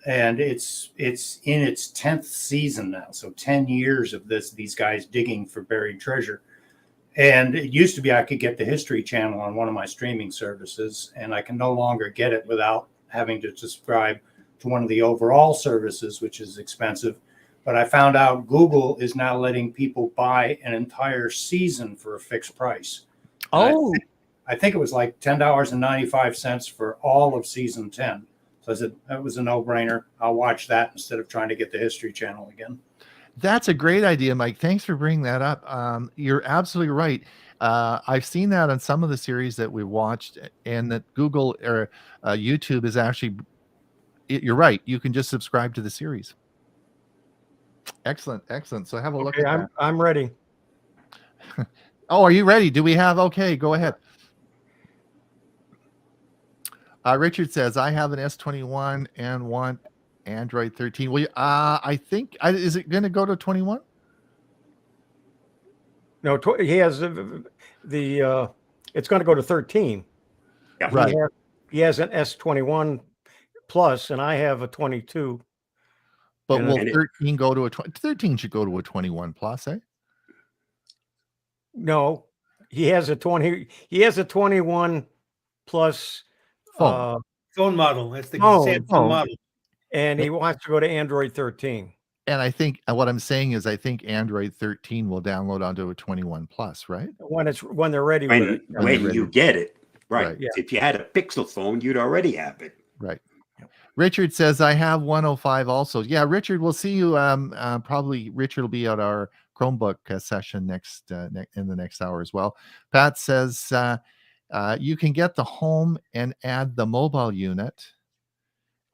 And it's in its 10th season now. So 10 years of these guys digging for buried treasure. And it used to be I could get the History Channel on one of my streaming services, and I can no longer get it without having to subscribe to one of the overall services, which is expensive. But I found out Google is now letting people buy an entire season for a fixed price. Oh, I think it was like $10.95 for all of season 10. So I said, that was a no-brainer. I'll watch that instead of trying to get the History Channel again. That's a great idea, Mike. Thanks for bringing that up. You're absolutely right. I've seen that on some of the series that we watched, and that Google or YouTube is actually. You're right. You can just subscribe to the series. Excellent. So have a look at that. I'm ready. Oh, are you ready? Do we have? Okay, go ahead. Richard says, I have an S21 and want Android 13. Well, I think, is it going to go to 21? No, he has the it's going to go to 13. Yeah. Right. He has an S21 Plus, and I have a 22. But will And 13 go to a 20? 13 should go to a 21 plus, eh? No, he has a 20. He has a 21 Plus Phone. Phone model. That's the Phone. Samsung model. and he wants to go to Android 13. And I think what I'm saying is I think Android 13 will download onto a 21 plus, right? When they're ready with it. When you get it, right? Right. Yeah. If you had a Pixel phone, you'd already have it. Right. Richard says, I have 105 also. Yeah, Richard, we'll see you. Probably Richard will be at our Chromebook session next in the next hour as well. Pat says, you can get the home and add the mobile unit.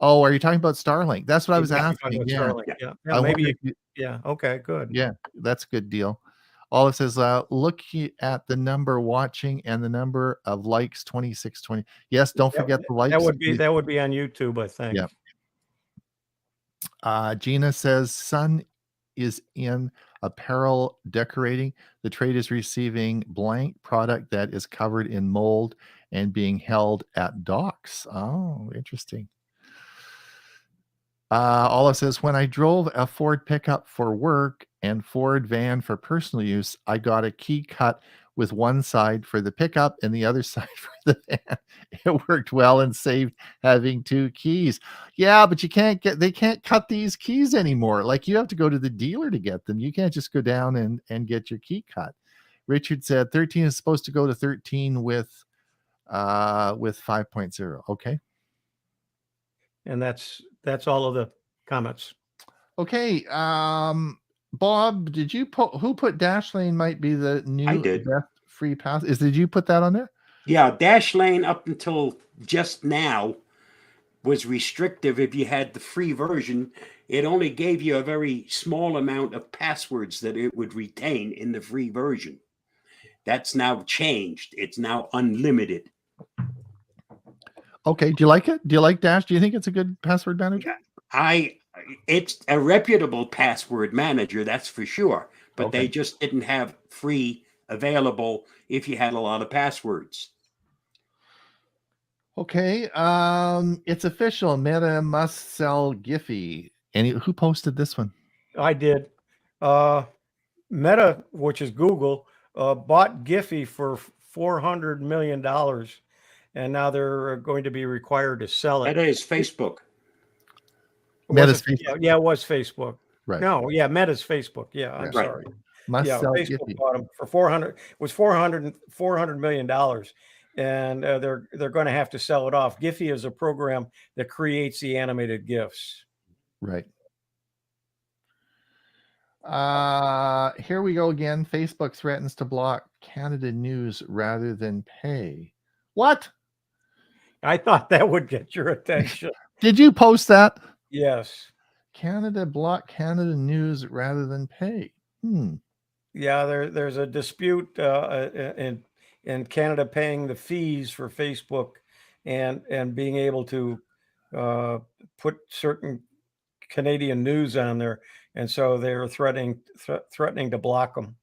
Oh, are you talking about Starlink? That's what I was asking. Yeah. Starlink. Yeah. I Maybe. wonder if you- Yeah. Okay. Good. yeah, that's a good deal. Olive says, look at the number watching and the number of likes, 2620. Yes, don't forget the likes. That would be on YouTube, I think. Yeah. Gina says, son is in apparel decorating. The trade is receiving blank product that is covered in mold and being held at docks. Oh, interesting. Olive says, when I drove a Ford pickup for work and Ford van for personal use, I got a key cut with one side for the pickup and the other side for the van. It worked well and saved having two keys. Yeah, but they can't cut these keys anymore. Like, you have to go to the dealer to get them. You can't just go down and get your key cut. Richard said 13 is supposed to go to 13 with 5.0. Okay. And that's all of the comments. Okay. Bob, did you who put Dashlane might be the new I did. best free pass? Did you put that on there? Yeah, Dashlane up until just now was restrictive. If you had the free version, it only gave you a very small amount of passwords that it would retain in the free version. That's now changed. It's now unlimited. Okay. Do you like it? Do you like Dash? Do you think it's a good password manager? It's a reputable password manager, that's for sure. But Okay. they just didn't have free available if you had a lot of passwords. Okay. It's official. Meta must sell Giphy. Who posted this one? I did. Meta, which is Google, bought Giphy for $400 million, and now they're going to be required to sell it. That is Facebook. Meta's Was it- Facebook. Yeah, it was Facebook. Right. No, yeah, Meta's Facebook. Yeah, I'm Right. sorry. Must Yeah, sell Facebook Giphy. bought them for 400 million dollars, and they're going to have to sell it off. Giphy is a program that creates the animated GIFs. Right. Here we go again. Facebook threatens to block Canada News rather than pay. What? I thought that would get your attention. Did you post that? Yes. Canada block Canada News rather than pay. Yeah, there's a dispute in Canada paying the fees for Facebook and being able to put certain Canadian news on there, and so they're threatening to block them.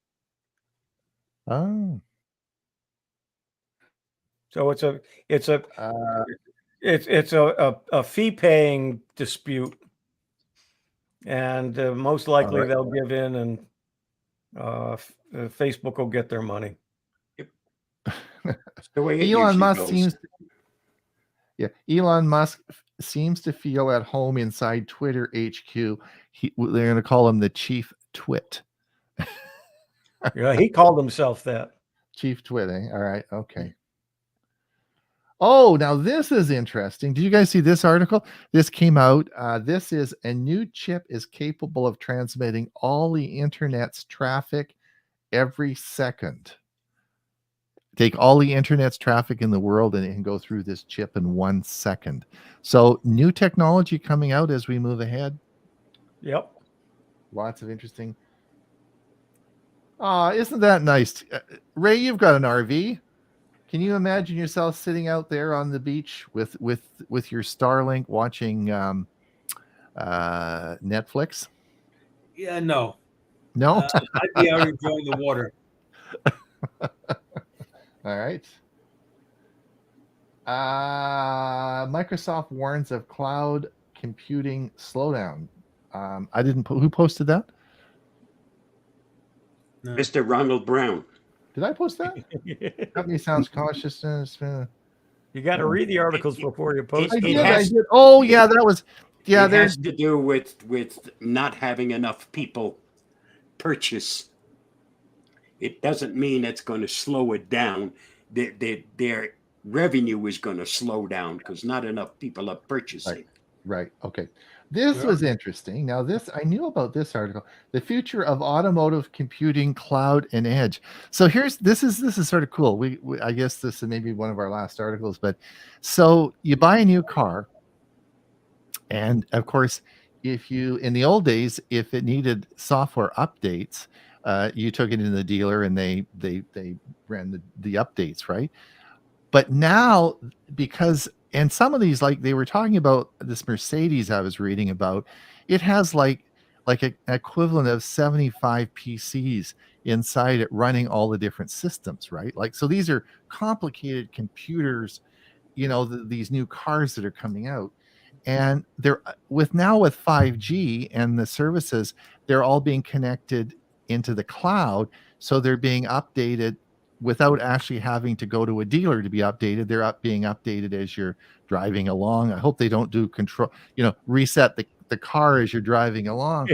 Oh. So it's a fee paying dispute, and most likely right. they'll give in, and Facebook will get their money. The way it Elon usually Musk goes. Elon Musk seems to feel at home inside Twitter HQ. They're going to call him the Chief Twit. Yeah, he called himself that. Chief Twit, eh? All right, okay. Oh, now this is interesting. Did you guys see this article? This came out. This is a new chip is capable of transmitting all the internet's traffic every second. Take all the internet's traffic in the world and it can go through this chip in 1 second. So new technology coming out as we move ahead. Yep. Lots of interesting. Isn't that nice? Ray, you've got an RV. Can you imagine yourself sitting out there on the beach with your Starlink watching Netflix? Yeah, no. No? I'd be out enjoying the water. All right. Microsoft warns of cloud computing slowdown. I didn't. Who posted that? No. Mr. Ronald Brown. Did I post that? Company sounds cautious. You got to read the articles before you post I them. did. has- I did. Oh yeah, that was. Yeah, It there's. has to do with not having enough people purchase. It doesn't mean it's going to slow it down. Their revenue is going to slow down because not enough people are purchasing. Right. Okay. This Yeah. was interesting. Now, I knew about this article, the future of automotive computing, cloud, and edge. So this is sort of cool. We I guess this is maybe one of our last articles, but so you buy a new car, and of course, if you in the old days, if it needed software updates, you took it in the dealer and they ran the updates, right? But now, because and some of these, like they were talking about this Mercedes I was reading about, it has like an equivalent of 75 PCs inside it running all the different systems, right? Like, so these are complicated computers, these new cars that are coming out. And they're with 5G and the services, they're all being connected into the cloud. So they're being updated without actually having to go to a dealer to be updated. They're being updated as you're driving along. I hope they don't do reset the car as you're driving along.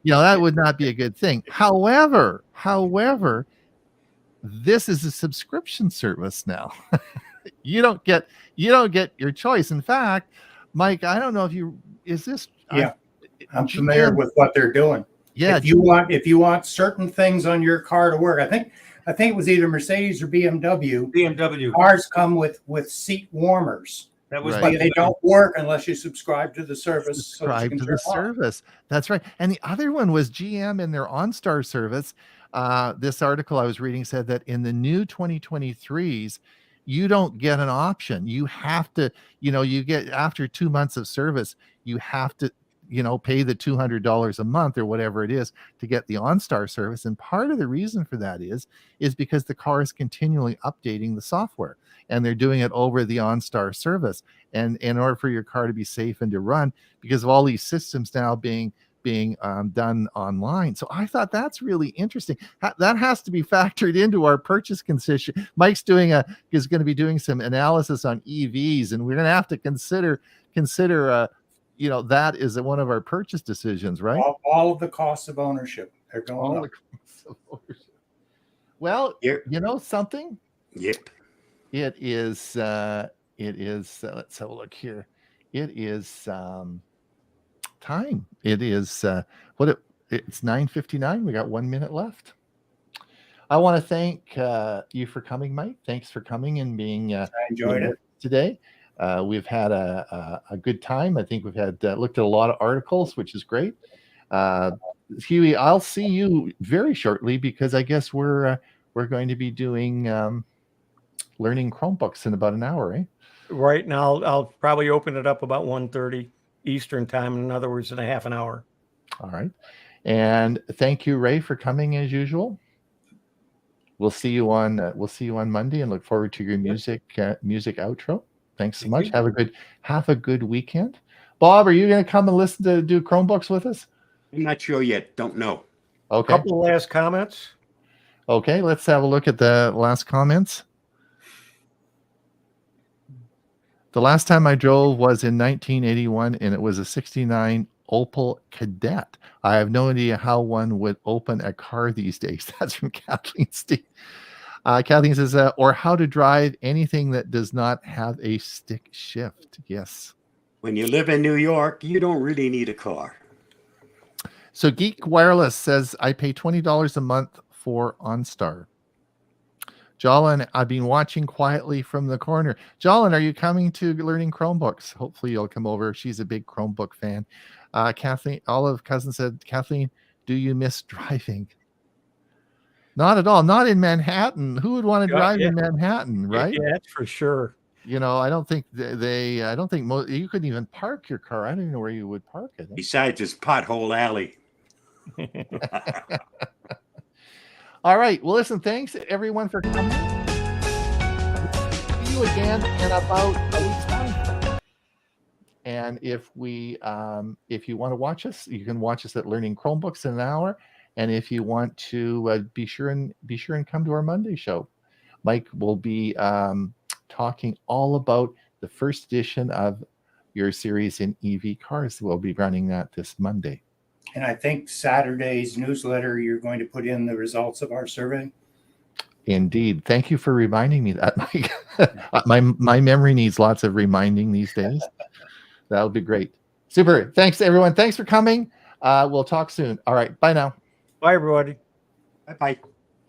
That would not be a good thing. However, this is a subscription service now. you don't get your choice. In fact, Mike, I don't know if I'm familiar with what they're doing. Yeah. If you want certain things on your car to work, I think it was either Mercedes or BMW. BMW. Cars come with seat warmers, That was Right. but they don't work unless you subscribe to the service. Subscribe to the service. That's right. And the other one was GM and their OnStar service. This article I was reading said that in the new 2023s, you don't get an option. You have to, you get after 2 months of service, you have to, pay the $200 a month or whatever it is to get the OnStar service. And part of the reason for that is because the car is continually updating the software and they're doing it over the OnStar service. And in order for your car to be safe and to run, because of all these systems now being being done online. So I thought that's really interesting. That has to be factored into our purchase consideration. Mike's is going to be doing some analysis on EVs, and we're going to have to consider that is one of our purchase decisions, right? All of the costs of ownership are going up. Well, Yep. you know something? Yep. It is let's have a look here. It is time. It is it's 9:59. We got 1 minute left. I want to thank you for coming, Mike. Thanks for coming and being I enjoyed it today. We've had a good time. I think we've had looked at a lot of articles, which is great. Huey, I'll see you very shortly because I guess we're going to be doing learning Chromebooks in about an hour, eh? Right now, I'll probably open it up about 1:30 Eastern time. In other words, in a half an hour. All right. And thank you, Ray, for coming as usual. We'll see you on Monday, and look forward to your music outro. Thanks so much. Have a good weekend. Bob, are you going to come and listen to do Chromebooks with us? I'm not sure yet. Don't know. Okay. Couple last comments. Okay, let's have a look at the last comments. The last time I drove was in 1981, and it was a 69 Opel Kadett. I have no idea how one would open a car these days. That's from Kathleen Steve. Kathleen says, or how to drive anything that does not have a stick shift. Yes. When you live in New York, you don't really need a car. So Geek Wireless says, I pay $20 a month for OnStar. Jolin, I've been watching quietly from the corner. Jolin, are you coming to Learning Chromebooks? Hopefully you'll come over. She's a big Chromebook fan. Kathleen, Olive Cousin said, Kathleen, do you miss driving? Not at all. Not in Manhattan. Who would want to drive in Manhattan, right? Yeah, that's for sure. You know, I don't think you couldn't even park your car. I don't even know where you would park it. Besides, it's Pothole Alley. All right. Well, listen, thanks everyone for coming. See you again in about a week's time. And if you want to watch us, you can watch us at Learning Chromebooks in an hour. And if you want to be sure and come to our Monday show. Mike will be talking all about the first edition of your series in EV cars. We'll be running that this Monday. And I think Saturday's newsletter, you're going to put in the results of our survey. Indeed. Thank you for reminding me that, Mike. my memory needs lots of reminding these days. That would be great. Super. Thanks, everyone. Thanks for coming. We'll talk soon. All right. Bye now. Bye, everybody. Bye-bye.